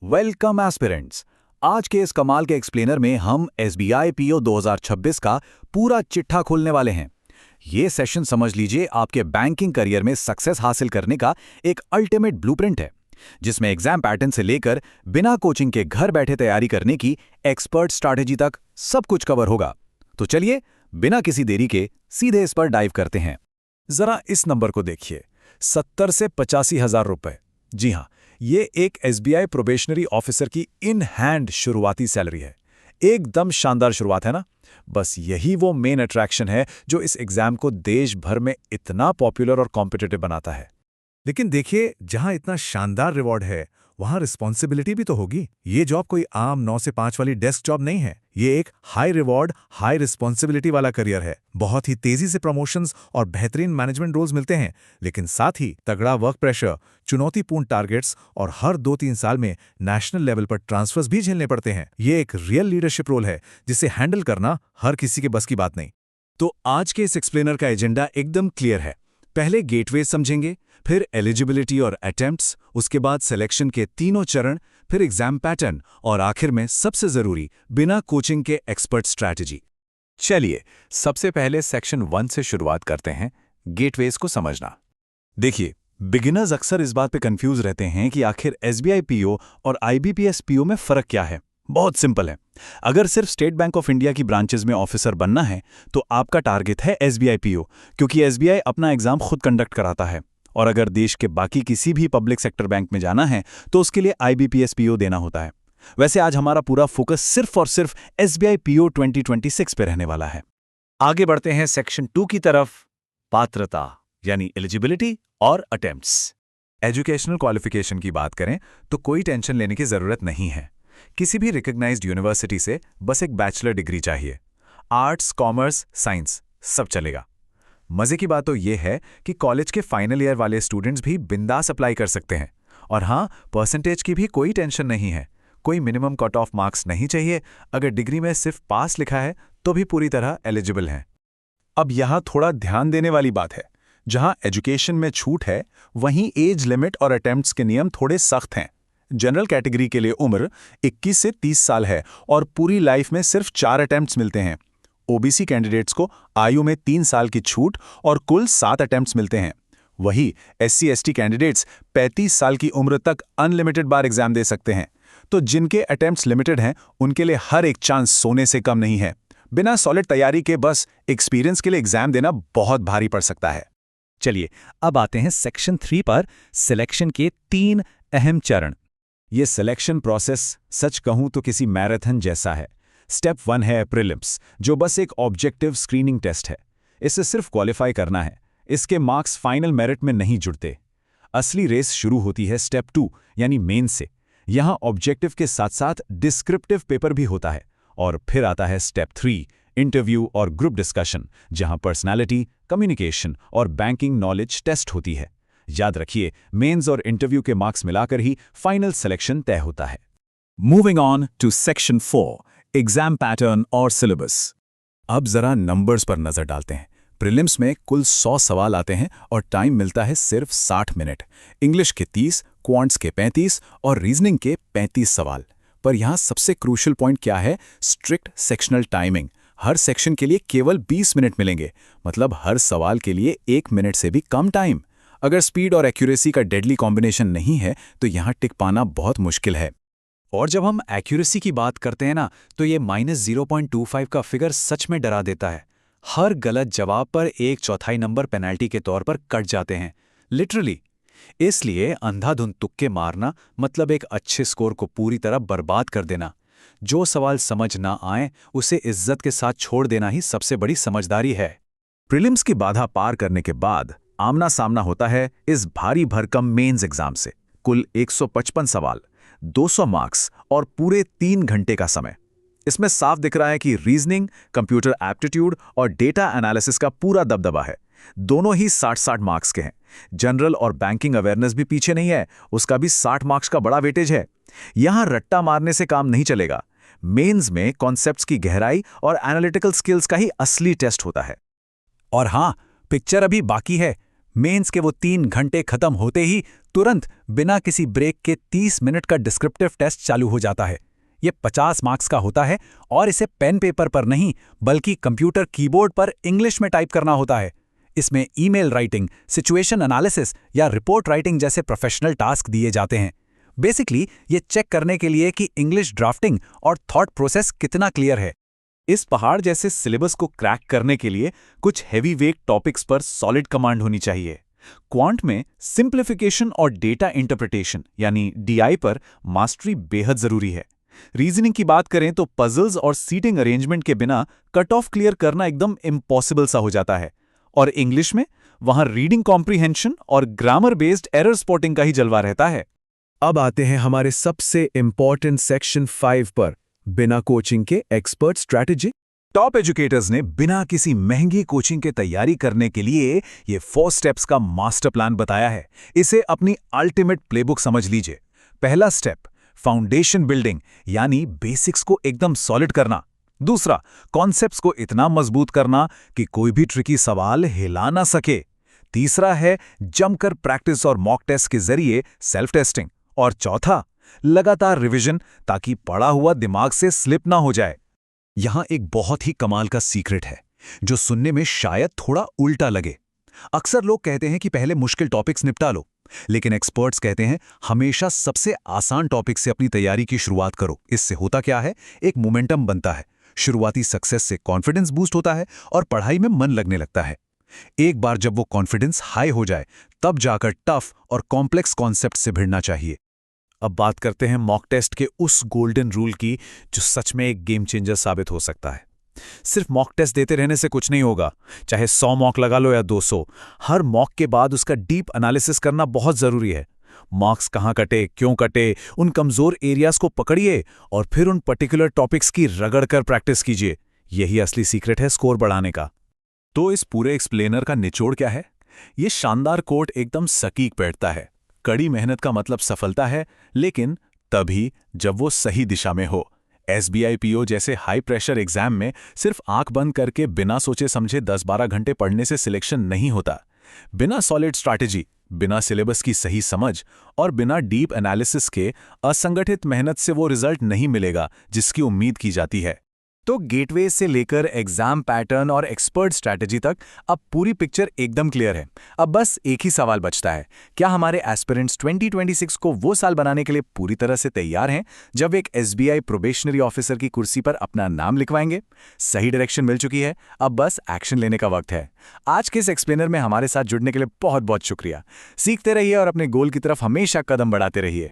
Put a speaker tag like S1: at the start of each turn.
S1: Welcome aspirants. आज के इस कमाल के एक्सप्लेनर में हम एसबीआई पीओ 2026 का पूरा चिट्ठा खोलने वाले हैं। ये सेशन समझ लीजिए आपके बैंकिंग करियर में सक्सेस हासिल करने का एक अल्टीमेट ब्लूप्रिंट है, जिसमें एग्जाम पैटर्न से लेकर बिना कोचिंग के घर बैठे तैयारी करने की एक्सपर्ट स्ट्रैटेजी तक सब कुछ कवर होगा। तो चलिए बिना किसी देरी के सीधे इस पर डाइव करते हैं।
S2: जरा इस नंबर को देखिए, 70 से 85 हजार रुपए। जी हाँ, ये एक एसबीआई प्रोबेशनरी ऑफिसर की इन हैंड शुरुआती सैलरी है। एकदम शानदार शुरुआत है ना। बस यही वो मेन अट्रैक्शन है जो इस एग्जाम को देश भर में इतना पॉपुलर और कॉम्पिटिटिव बनाता है। लेकिन देखिए, जहां इतना शानदार रिवॉर्ड है वहां रिस्पॉन्सिबिलिटी भी तो होगी। ये जॉब कोई आम 9 से 5 वाली डेस्क जॉब नहीं है। ये एक हाई रिवॉर्ड हाई रिस्पॉन्सिबिलिटी वाला करियर है। बहुत ही तेजी से प्रमोशंस और बेहतरीन मैनेजमेंट रोल्स मिलते हैं, लेकिन साथ ही तगड़ा वर्क प्रेशर, चुनौतीपूर्ण टारगेट्स और हर 2-3 साल में नेशनल लेवल पर ट्रांसफर्स भी झेलने पड़ते हैं। ये एक रियल लीडरशिप रोल है जिसे हैंडल करना हर किसी के बस की बात नहीं। तो आज के इस एक्सप्लेनर का एजेंडा एकदम क्लियर है। पहले गेटवे समझेंगे, फिर एलिजिबिलिटी और अटेम्प्ट्स, उसके बाद सिलेक्शन के तीनों चरण, फिर एग्जाम पैटर्न और आखिर में सबसे जरूरी बिना कोचिंग के एक्सपर्ट स्ट्रैटेजी।
S1: चलिए सबसे पहले सेक्शन 1 से शुरुआत करते हैं, गेटवेज को समझना।
S2: देखिए, बिगिनर्स अक्सर इस बात पे कंफ्यूज रहते हैं कि आखिर एसबीआई पीओ और आईबीपीएस पीओ में फर्क क्या है। बहुत सिंपल है। अगर सिर्फ स्टेट बैंक ऑफ इंडिया की ब्रांचेस में ऑफिसर बनना है तो आपका टारगेट है एसबीआई पीओ, क्योंकि एसबीआई अपना एग्जाम खुद कंडक्ट कराता है। और अगर देश के बाकी किसी भी पब्लिक सेक्टर बैंक में जाना है तो उसके लिए आईबीपीएस पीओ देना होता है। वैसे आज हमारा पूरा फोकस सिर्फ और सिर्फ एसबीआई पीओ 2026 पे रहने वाला है।
S1: आगे बढ़ते हैं सेक्शन 2 की तरफ, पात्रता यानी एलिजिबिलिटी और अटेम्प्ट्स।
S2: एजुकेशनल क्वालिफिकेशन की बात करें तो कोई टेंशन लेने की जरूरत नहीं है। किसी भी रिकॉग्नाइज्ड यूनिवर्सिटी से बस एक बैचलर डिग्री चाहिए। आर्ट्स, कॉमर्स, साइंस सब चलेगा। मजे की बात तो यह है कि कॉलेज के फाइनल ईयर वाले स्टूडेंट्स भी बिंदास अप्लाई कर सकते हैं। और हाँ, परसेंटेज की भी कोई टेंशन नहीं है। कोई मिनिमम कट ऑफ मार्क्स नहीं चाहिए। अगर डिग्री में सिर्फ पास लिखा है तो भी पूरी तरह एलिजिबल हैं। अब यहाँ थोड़ा ध्यान देने वाली बात है, जहाँ एजुकेशन में छूट है वहीं एज लिमिट और अटेम्प्ट्स के नियम थोड़े सख्त हैं। जनरल कैटेगरी के लिए उम्र 21 से 30 साल है और पूरी लाइफ में सिर्फ 4 अटेम्प्ट्स मिलते हैं। ओबीसी कैंडिडेट्स को आयु में 3 साल की छूट और कुल 7 अटेम्प्ट्स मिलते हैं। वही एससी एसटी कैंडिडेट्स 35 साल की उम्र तक अनलिमिटेड बार एग्जाम दे सकते हैं। तो जिनके अटेम्प्ट्स लिमिटेड हैं उनके लिए हर एक चांस सोने से कम नहीं है। बिना सॉलिड तैयारी के बस एक्सपीरियंस के लिए एग्जाम देना बहुत भारी पड़ सकता है।
S1: चलिए अब आते हैं सेक्शन 3 पर, सिलेक्शन के 3 अहम चरण।
S2: ये सिलेक्शन प्रोसेस सच कहूं तो किसी मैराथन जैसा है। स्टेप 1 है प्रीलिम्स, जो बस एक ऑब्जेक्टिव स्क्रीनिंग टेस्ट है। इसे सिर्फ क्वालिफाई करना है। इसके मार्क्स फाइनल मेरिट में नहीं जुड़ते। असली रेस शुरू होती है स्टेप 2 यानी मेन से। यहां ऑब्जेक्टिव के साथ साथ डिस्क्रिप्टिव पेपर भी होता है। और फिर आता है स्टेप 3, इंटरव्यू और ग्रुप डिस्कशन, जहां पर्सनालिटी, कम्युनिकेशन और बैंकिंग नॉलेज टेस्ट होती है। याद रखिए, मेंस और इंटरव्यू के मार्क्स मिलाकर ही फाइनल सिलेक्शन तय होता है।
S1: Moving on to section 4, exam pattern और सिलेबस।
S2: अब जरा नंबर्स पर नजर डालते हैं। प्रीलिम्स में कुल 100 सवाल आते हैं और टाइम मिलता है सिर्फ 60 मिनट। इंग्लिश के 30, क्वांट्स के 35 और रीजनिंग के 35 सवाल। पर यहाँ सबसे क्रूशियल पॉइंट क्या है? Strict sectional timing. हर सेक्शन के लिए केवल 20 मिनट मिलेंगे, मतलब हर सवाल के लिए 1 मिनट से भी कम टाइम। अगर स्पीड और एक्यूरेसी का डेडली कॉम्बिनेशन नहीं है तो यहाँ टिक पाना बहुत मुश्किल है।
S1: और जब हम एक्यूरेसी की बात करते हैं ना, तो ये -0.25 का फिगर सच में डरा देता है। हर गलत जवाब पर 1/4 नंबर पेनल्टी के तौर पर कट जाते हैं, लिटरली। इसलिए अंधाधुंध तुक्के मारना मतलब एक अच्छे स्कोर को पूरी तरह बर्बाद कर देना। जो सवाल समझ ना आए उसे इज्जत के साथ छोड़ देना ही सबसे बड़ी समझदारी है।
S2: प्रीलिम्स की बाधा पार करने के बाद आमना सामना होता है इस भारी भरकम मेंस एग्जाम से। कुल 155 सवाल, 200 मार्क्स और पूरे 3 घंटे का समय। इसमें साफ दिख रहा है कि रीजनिंग, कंप्यूटर एप्टीट्यूड और डेटा एनालिसिस का पूरा दबदबा है। दोनों ही 60-60 मार्क्स के हैं। जनरल और बैंकिंग अवेयरनेस भी पीछे नहीं है, उसका भी 60 मार्क्स का बड़ा वेटेज है। यहां रट्टा मारने से काम नहीं चलेगा। मेंस में कॉन्सेप्ट्स की गहराई और एनालिटिकल स्किल्स का ही असली टेस्ट होता है।
S1: और हां, पिक्चर अभी बाकी है। मेंस के वो 3 घंटे खत्म होते ही तुरंत बिना किसी ब्रेक के 30 मिनट का डिस्क्रिप्टिव टेस्ट चालू हो जाता है। ये 50 मार्क्स का होता है और इसे पेन पेपर पर नहीं बल्कि कंप्यूटर कीबोर्ड पर इंग्लिश में टाइप करना होता है। इसमें ईमेल राइटिंग, सिचुएशन एनालिसिस या रिपोर्ट राइटिंग जैसे प्रोफेशनल टास्क दिए जाते हैं। बेसिकली ये चेक करने के लिए कि इंग्लिश ड्राफ्टिंग और थॉट प्रोसेस कितना क्लियर है।
S2: इस पहाड़ जैसे सिलेबस को क्रैक करने के लिए कुछ हैवी वेट टॉपिक्स पर सॉलिड कमांड होनी चाहिए। क्वांट में सिंप्लीफिकेशन और डेटा इंटरप्रिटेशन यानी डीआई पर मास्टरी बेहद जरूरी है। रीजनिंग की बात करें तो पजल्स और सीटिंग अरेंजमेंट के बिना कट ऑफ क्लियर करना एकदम इम्पॉसिबल सा हो जाता है। और इंग्लिश में वहां रीडिंग कॉम्प्रीहेंशन और ग्रामर बेस्ड एरर स्पॉटिंग का ही जलवा रहता है।
S3: अब आते हैं हमारे सबसे इंपॉर्टेंट सेक्शन 5 पर, बिना कोचिंग के एक्सपर्ट स्ट्रैटेजी।
S1: टॉप एजुकेटर्स ने बिना किसी महंगी कोचिंग के तैयारी करने के लिए ये 4 स्टेप्स का मास्टर प्लान बताया है। इसे अपनी अल्टीमेट प्लेबुक समझ लीजिए। पहला स्टेप, फाउंडेशन बिल्डिंग यानी बेसिक्स को एकदम सॉलिड करना। दूसरा, कॉन्सेप्ट्स को इतना मजबूत करना कि कोई भी ट्रिकी सवाल हिला ना सके। तीसरा है जमकर प्रैक्टिस और मॉक टेस्ट के जरिए सेल्फ टेस्टिंग। और चौथा, लगातार रिवीजन ताकि पढ़ा हुआ दिमाग से स्लिप ना हो जाए। यहां एक बहुत ही कमाल का सीक्रेट है जो सुनने में शायद थोड़ा उल्टा लगे। अक्सर लोग कहते हैं कि पहले मुश्किल टॉपिक्स निपटा लो, लेकिन एक्सपर्ट्स कहते हैं हमेशा सबसे आसान टॉपिक से अपनी तैयारी की शुरुआत करो। इससे होता क्या है, एक मोमेंटम बनता है। शुरुआती सक्सेस से कॉन्फिडेंस बूस्ट होता है और पढ़ाई में मन लगने लगता है। एक बार जब वो कॉन्फिडेंस हाई हो जाए तब जाकर टफ और कॉम्प्लेक्स कॉन्सेप्ट से भिड़ना चाहिए।
S2: अब बात करते हैं मॉक टेस्ट के उस गोल्डन रूल की जो सच में एक गेम चेंजर साबित हो सकता है। सिर्फ मॉक टेस्ट देते रहने से कुछ नहीं होगा, चाहे 100 मॉक लगा लो या 200। हर मॉक के बाद उसका डीप एनालिसिस करना बहुत जरूरी है। मार्क्स कहाँ कटे, क्यों कटे, उन कमजोर एरियाज को पकड़िए और फिर उन पर्टिकुलर टॉपिक्स की रगड़कर प्रैक्टिस कीजिए। यही असली सीक्रेट है स्कोर बढ़ाने का। तो इस पूरे एक्सप्लेनर का निचोड़ क्या है? ये शानदार कोट एकदम सटीक बैठता है। कड़ी मेहनत का मतलब सफलता है, लेकिन तभी जब वो सही दिशा में हो। SBI PO जैसे हाई प्रेशर एग्जाम में सिर्फ आंख बंद करके बिना सोचे समझे 10-12 घंटे पढ़ने से सिलेक्शन नहीं होता। बिना सॉलिड स्ट्रैटेजी, बिना सिलेबस की सही समझ और बिना डीप एनालिसिस के असंगठित मेहनत से वो रिजल्ट नहीं मिलेगा जिसकी उम्मीद की जाती है। तो गेटवे से लेकर एग्जाम पैटर्न और एक्सपर्ट स्ट्रैटेजी तक अब पूरी पिक्चर एकदम क्लियर है। अब बस एक ही सवाल बचता है, क्या हमारे एस्पिरेंट्स 2026 को वो साल बनाने के लिए पूरी तरह से तैयार हैं जब एक SBI प्रोबेशनरी ऑफिसर की कुर्सी पर अपना नाम लिखवाएंगे? सही डायरेक्शन मिल चुकी है, अब बस एक्शन लेने का वक्त है। आज के इस एक्सप्लेनर में हमारे साथ जुड़ने के लिए बहुत बहुत शुक्रिया। सीखते रहिए और अपने गोल की तरफ हमेशा कदम बढ़ाते रहिए।